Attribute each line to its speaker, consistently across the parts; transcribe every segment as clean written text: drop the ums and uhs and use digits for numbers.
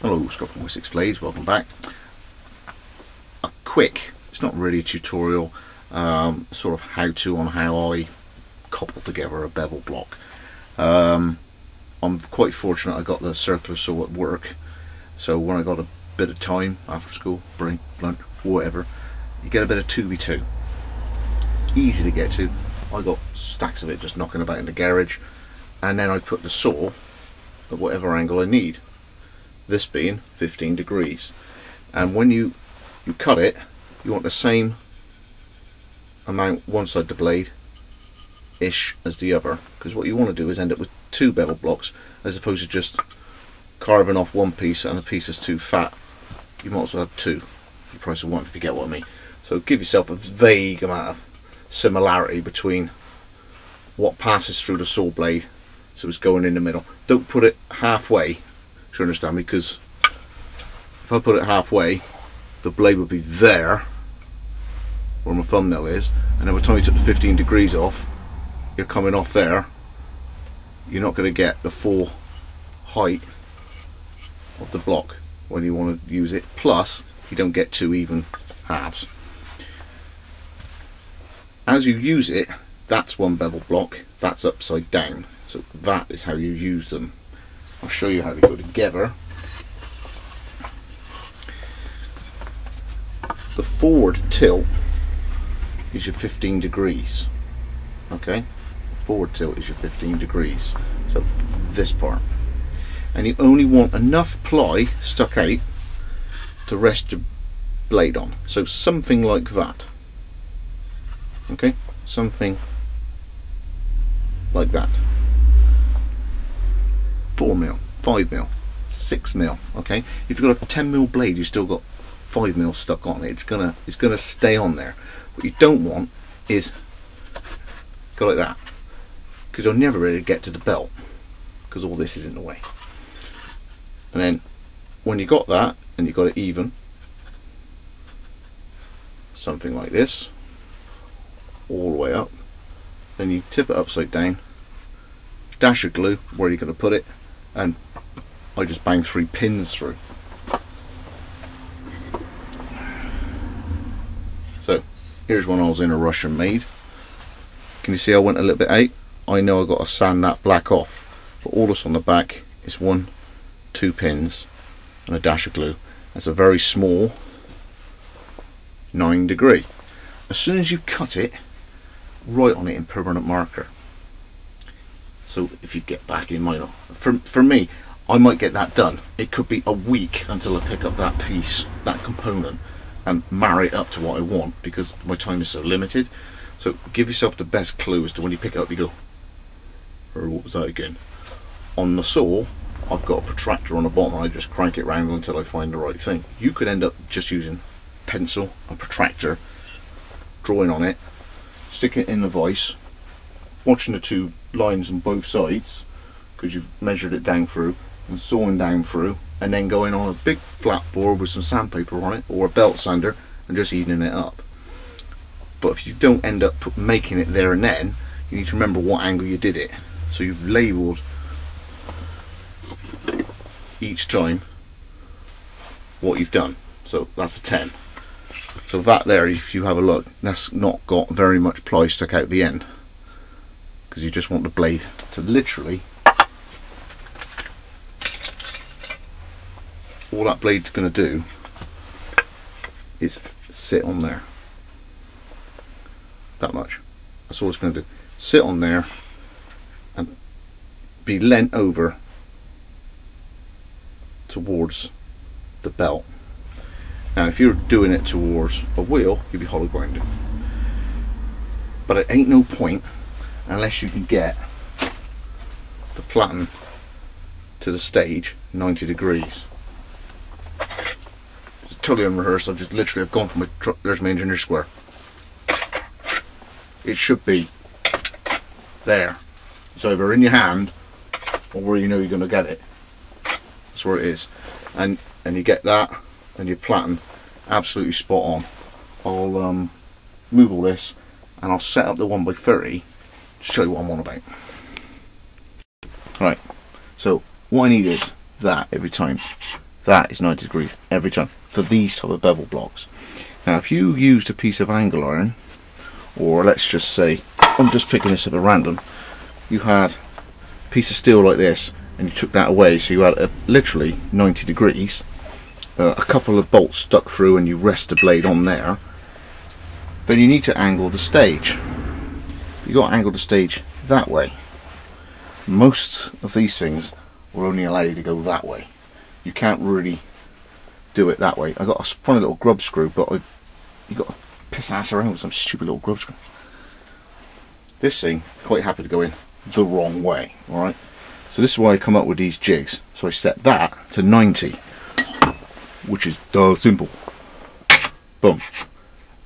Speaker 1: Hello, Scott from Wessex Blades, welcome back. A quick, it's not really a tutorial, sort of how-to on how I cobble together a bevel block. I'm quite fortunate I got the circular saw at work, so when I got a bit of time after school, break, lunch, whatever, you get a bit of 2x2. Easy to get to. I got stacks of it just knocking about in the garage, and then I put the saw at whatever angle I need. This being 15 degrees, and when you cut it, you want the same amount one side of the blade ish as the other, because what you want to do is end up with two bevel blocks as opposed to just carving off one piece and a piece that's too fat. You might as well have two for the price of one, if you get what I mean. So give yourself a vague amount of similarity between what passes through the saw blade, so it's going in the middle. Don't put it halfway, if you understand me, because if I put it halfway, the blade would be there where my thumbnail is, and then by the time you took the 15 degrees off, you're coming off there. You're not going to get the full height of the block when you want to use it, plus you don't get two even halves. As you use it, that's one bevel block, that's upside down, so that is how you use them. I'll show you how they go together. The forward tilt is your 15 degrees. Okay, the forward tilt is your 15 degrees. So this part, and you only want enough ply stuck out to rest your blade on. So something like that. Okay, something like that. 4mm, 5mm, 6mm. Okay, if you've got a 10mm blade, you still got 5mm stuck on it. It's gonna stay on there. What you don't want is go like that, because you'll never really get to the belt because all this is in the way. And then when you got that and you got it even, something like this, all the way up, then you tip it upside down, dash of glue where you're going to put it, and I just bang 3 pins through. So here's one I was in a rush and made. Can you see I went a little bit out? I know I got to sand that black off, but all that's on the back is 1, 2 pins and a dash of glue. That's a very small 9 degree. As soon as you cut it, write on it in permanent marker. So if you get back in, might not. For me, I might get that done. It could be a week until I pick up that piece, that component, and marry it up to what I want, because my time is so limited. So give yourself the best clue as to when you pick it up, you go, or what was that again? On the saw, I've got a protractor on the bottom, and I just crank it round until I find the right thing. You could end up just using pencil and protractor, drawing on it, stick it in the vise, watching the 2 lines on both sides because you've measured it down through, and sawing down through, and then going on a big flat board with some sandpaper on it or a belt sander and just evening it up. But if you don't end up making it there and then, you need to remember what angle you did it, so you've labelled each time what you've done. So that's a 10. So that there, if you have a look, that's not got very much ply stuck out the end, because you just want the blade to literally, all that blade's going to do is sit on there. That much. That's all it's going to do. Sit on there and be leant over towards the belt. Now if you're doing it towards a wheel, you'll be hollow grinding, but it ain't no point unless you can get the platen to the stage 90 degrees. It's totally unrehearsed. I've gone from there's my engineer square. It should be there. It's either in your hand or where you know you're going to get it. That's where it is. And you get that, and your platen absolutely spot on. I'll move all this and I'll set up the 1x30 to show you what I'm on about. Right, so what I need is that every time. That is 90 degrees every time for these type of bevel blocks. Now if you used a piece of angle iron, or let's just say, I'm just picking this up at random, you had a piece of steel like this and you took that away, so you had literally 90 degrees, a couple of bolts stuck through, and you rest the blade on there, then you need to angle the stage. You got to angle the stage that way. Most of these things will only allow you to go that way. You can't really do it that way. I got a funny little grub screw, but you got to piss ass around with some stupid little grub screw. This thing, quite happy to go in the wrong way. All right. So this is why I come up with these jigs. So I set that to 90, which is simple. Boom.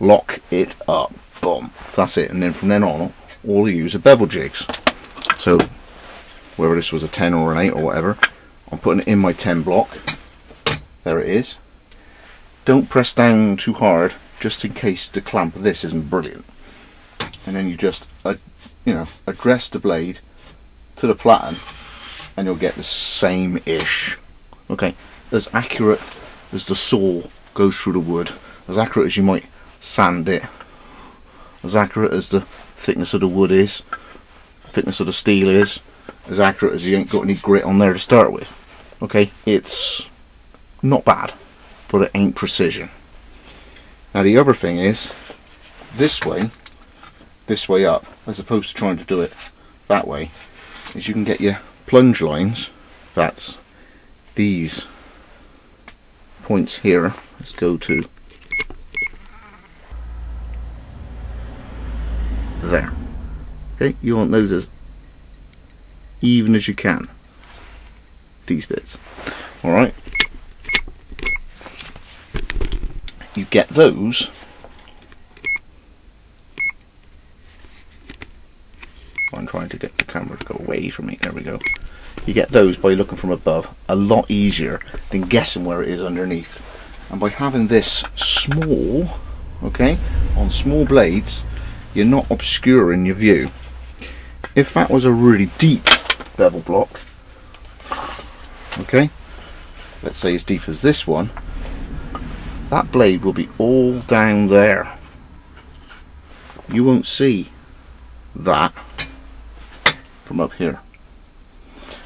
Speaker 1: Lock it up. Boom. That's it. And then from then on, all you use are bevel jigs. So whether this was a 10 or an 8 or whatever, I'm putting it in my 10 block. There it is. Don't press down too hard, just in case the clamp of this isn't brilliant. And then you just, address the blade to the platen, and you'll get the same-ish. Okay, as accurate as the saw goes through the wood, as accurate as you might sand it, as accurate as the thickness of the wood is, thickness of the steel is, as accurate as you ain't got any grit on there to start with. Okay, it's not bad, but it ain't precision. Now the other thing is, this way up, as opposed to trying to do it that way, is you can get your plunge lines. That's these points here. Let's go to there. Okay, you want those as even as you can. These bits. Alright. You get those I'm trying to get the camera to go away from me. There we go. You get those by looking from above a lot easier than guessing where it is underneath. And by having this small, okay, on small blades, you're not obscuring your view. If that was a really deep bevel block, okay, let's say as deep as this one, that blade will be all down there. You won't see that from up here.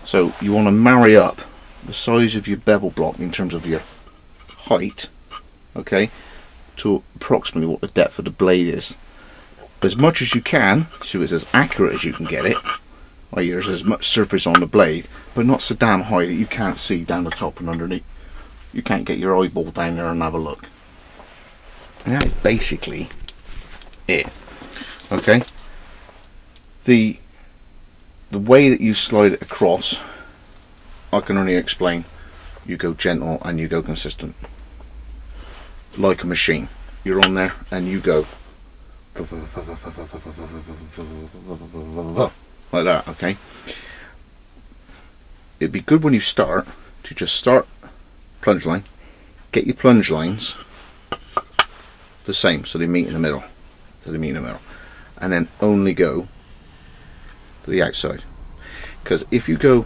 Speaker 1: So you want to marry up the size of your bevel block in terms of your height, okay, to approximately what the depth of the blade is. As much as you can, so it's as accurate as you can get it. There's as much surface on the blade, but not so damn high that you can't see down the top and underneath. You can't get your eyeball down there and have a look. And that is basically it. Okay. The way that you slide it across, I can only explain. You go gentle and you go consistent, like a machine. You're on there and you go like that. Okay. It'd be good when you start to just start plunge line, get your plunge lines the same, so they meet in the middle, and then only go to the outside. Because if you go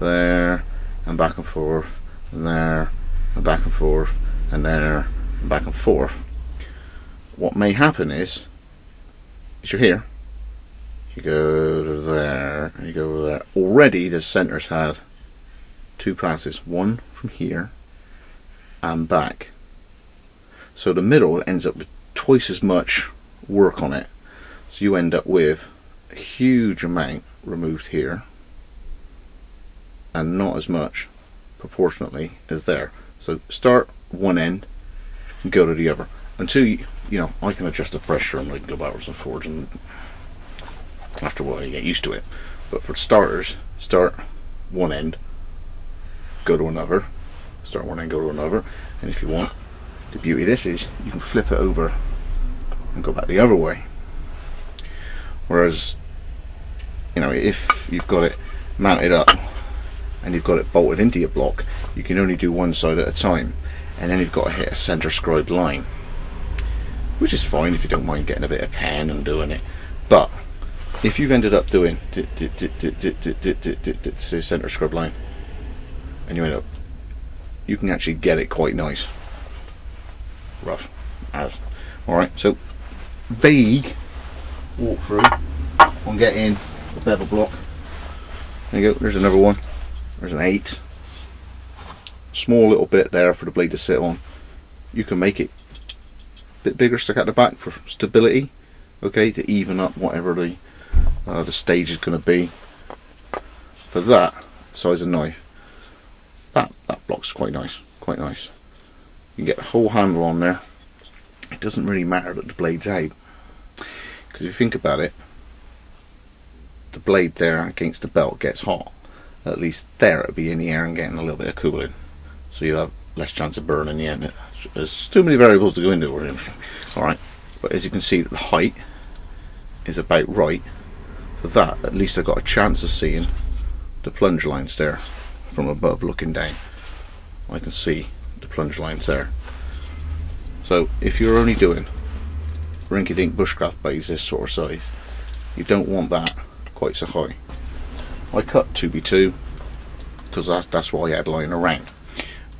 Speaker 1: there and back and forth and there and back and forth and there and back and forth, what may happen is you're here, you go to there and you go to there. Already the center's had two passes, one from here and back, so the middle ends up with twice as much work on it, so you end up with a huge amount removed here and not as much proportionately as there. So start one end and go to the other until you know, I can adjust the pressure and I can go backwards and forwards, and after a while you get used to it. But for starters, start one end, go to another, start one end, go to another, and if you want, the beauty of this is you can flip it over and go back the other way. Whereas, you know, if you've got it mounted up and you've got it bolted into your block, you can only do one side at a time, and then you've got to hit a center scribed line, which is fine if you don't mind getting a bit of pen and doing it. But if you've ended up doing center scribed line and you end up you can actually get it quite nice. Rough as. Alright, so vague walkthrough on getting the bevel block. There you go, there's another one. There's an 8. Small little bit there for the blade to sit on. You can make it a bit bigger, stuck out the back for stability, okay, to even up whatever the stage is going to be. For that size of knife, that block's quite nice, quite nice. You can get the whole handle on there. It doesn't really matter that the blade's out, because if you think about it, the blade there against the belt gets hot. At least there it'll be in the air and getting a little bit of cooling, so you'll have less chance of burning the end. There's too many variables to go into it. Alright, but as you can see, the height is about right. For that, at least I've got a chance of seeing the plunge lines there from above looking down. I can see the plunge lines there. So if you're only doing rinky-dink bushcraft blades this sort of size, you don't want that quite so high. I cut 2x2 because that's what I had lying around.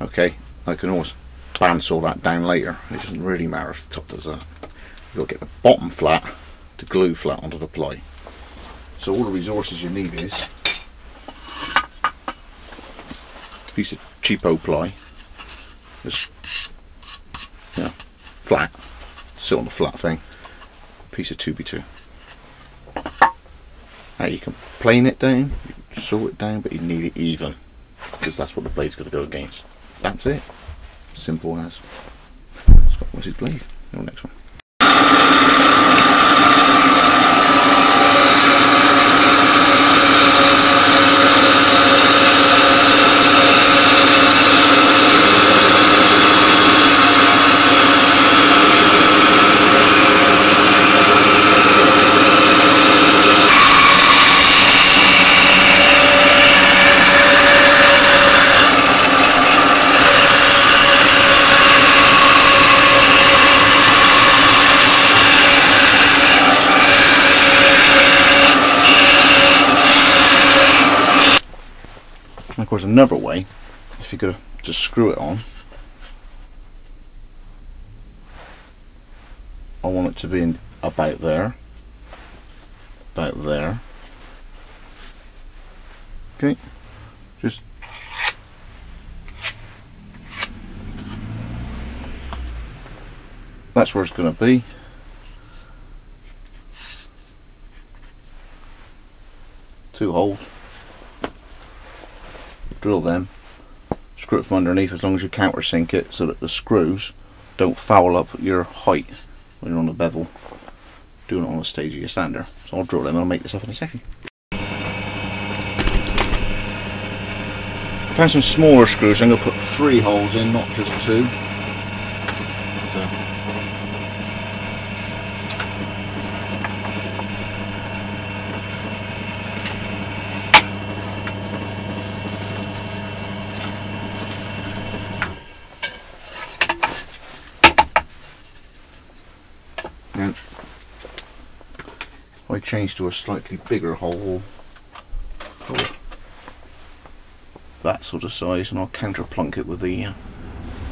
Speaker 1: Okay, I can always bandsaw that down later. It doesn't really matter if the top does that. You've got to get the bottom flat to glue flat onto the ply. So all the resources you need is a piece of cheapo ply, just, you know, flat, sit on the flat thing, a piece of 2x2. Now you can plane it down, you can saw it down, but you need it even, because that's what the blade's going to go against. That's it. Simple as. Scott Wessex blade. No, next one. Of course, another way, if you're going to just screw it on, I want it to be in about there, okay, just that's where it's going to be. Two holes. Drill them, screw it from underneath as long as you countersink it so that the screws don't foul up your height when you're on the bevel doing it on the stage of your sander. So I'll drill them and I'll make this up in a second. I found some smaller screws, so I'm going to put 3 holes in, not just 2. And I change to a slightly bigger hole for that sort of size, and I'll counter plunk it with the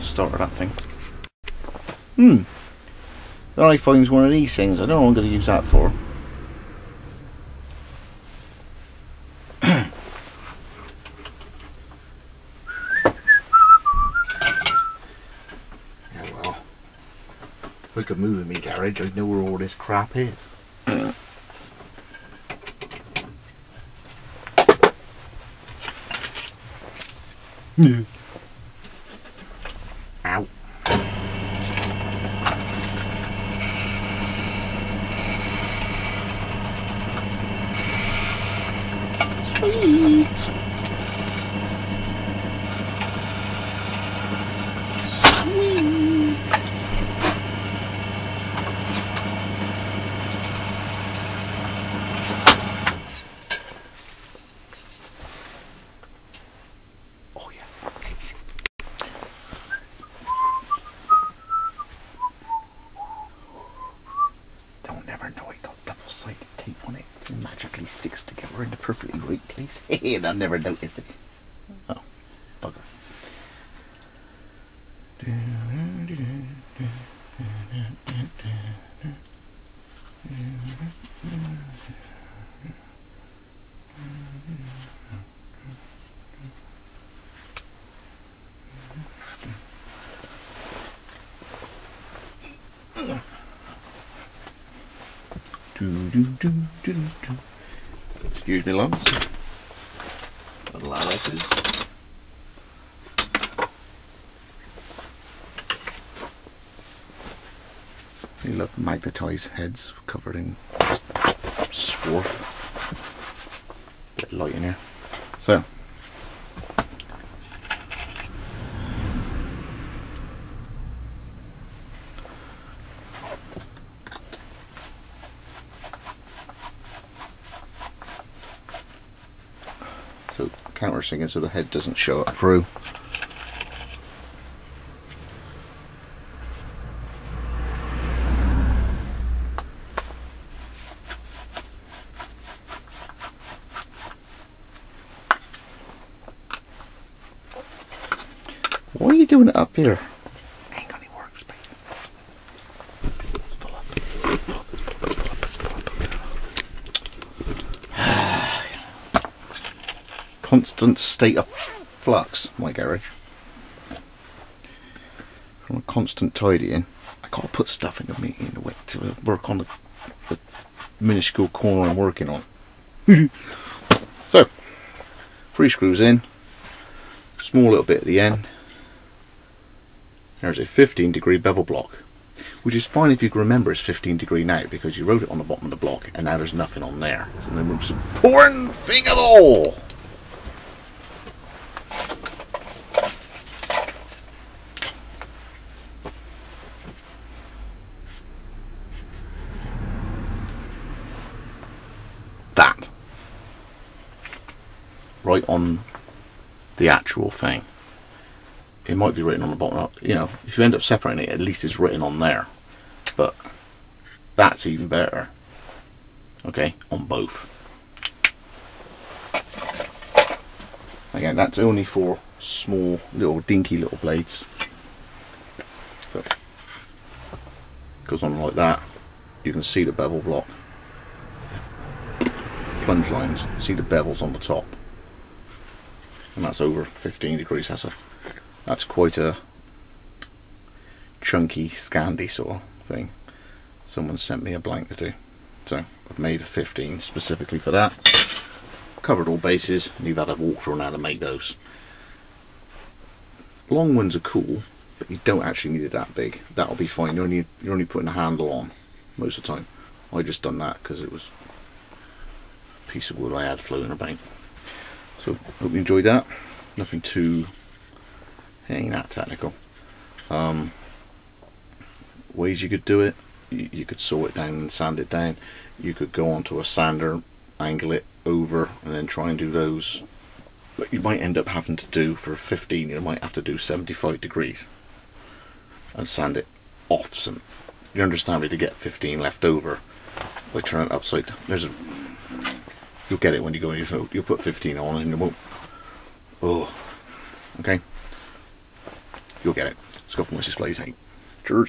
Speaker 1: start of that thing. Then I find one of these things. I don't know what I'm going to use that for. If I could move in my garage, I'd know where all this crap is. Ow. Sweet. Magically sticks together in the perfectly right place. And I never noticed it. Oh, bugger. Excuse me, lads. Little Alice's. You love magnetised heads covered in swarf. Bit light in here. So. Countersink it so the head doesn't show up through. Why are you doing it up here? Ain't got any workspace. Pull up. Constant state of flux, my garage. From a constant tidying, I gotta put stuff in the way to work on the minuscule corner I'm working on. So, 3 screws in, small little bit at the end. There's a 15-degree bevel block, which is fine if you can remember it's 15 degree now, because you wrote it on the bottom of the block and now there's nothing on there. It's the most important thing of all. That right on the actual thing. It might be written on the bottom, you know, if you end up separating it, at least it's written on there. But that's even better. Okay, on both. Again, that's only for small, little dinky little blades. So it goes on like that. You can see the bevel block. Plunge lines, see the bevels on the top, and that's over 15 degrees. That's quite a chunky Scandi sort of thing. Someone sent me a blank to do, so I've made a 15 specifically for that. Covered all bases, and you've had a walkthrough on how to make those. Long ones are cool, but you don't actually need it that big. That'll be fine. You're only putting a handle on most of the time. I just done that because it was piece of wood I had floating about. So hope you enjoyed that. Nothing too, ain't that technical. Ways you could do it: you could saw it down and sand it down. You could go onto a sander, angle it over, and then try and do those. But you might end up having to do, for 15, you might have to do 75 degrees and sand it off some. You understand me? To get 15 left over by turning it upside down. You'll get it when you go in your phone. You'll put 15 on and it won't. Oh, okay. You'll get it. Let's go for my displays. Hey, cheers.